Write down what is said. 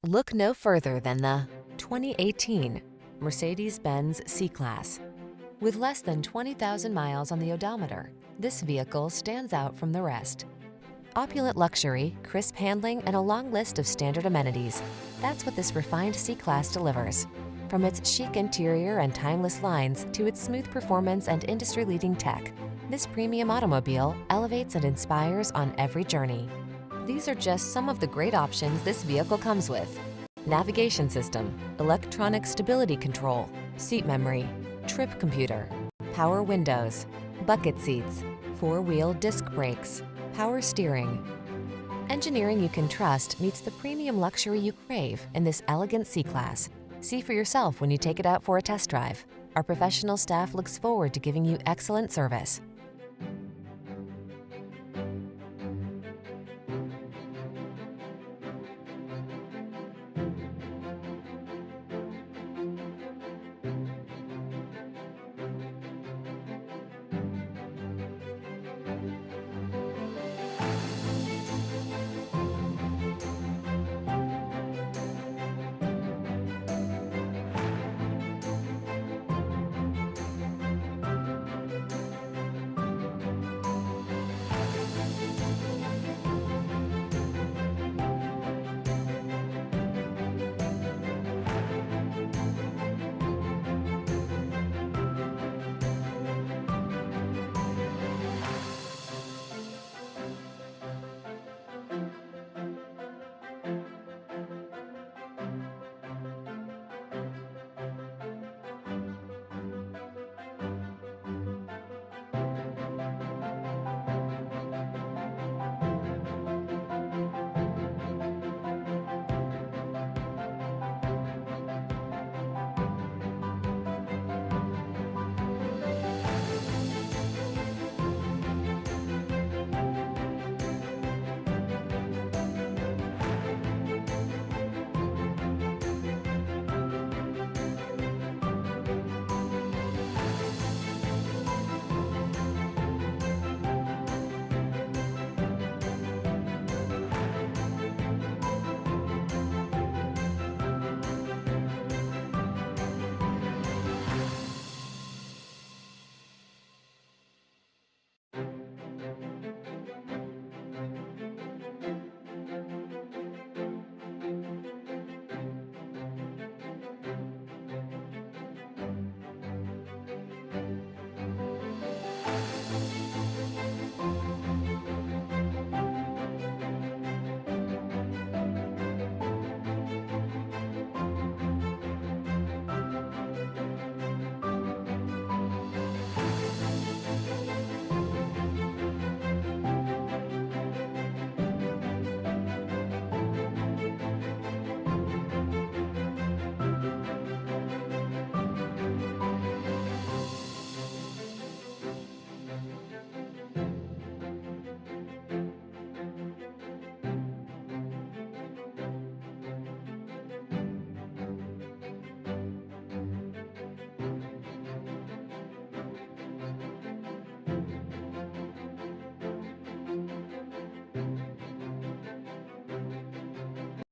Look no further than the 2018 Mercedes-Benz C-Class. With less than 20,000 miles on the odometer, this vehicle stands out from the rest. Opulent luxury, crisp handling, and a long list of standard amenities. That's what this refined C-Class delivers. From its chic interior and timeless lines to its smooth performance and industry-leading tech, this premium automobile elevates and inspires on every journey. These are just some of the great options this vehicle comes with: navigation system, electronic stability control, seat memory, trip computer, power windows, bucket seats, four-wheel disc brakes, power steering. Engineering you can trust meets the premium luxury you crave in this elegant C-Class. See for yourself when you take it out for a test drive. Our professional staff looks forward to giving you excellent service.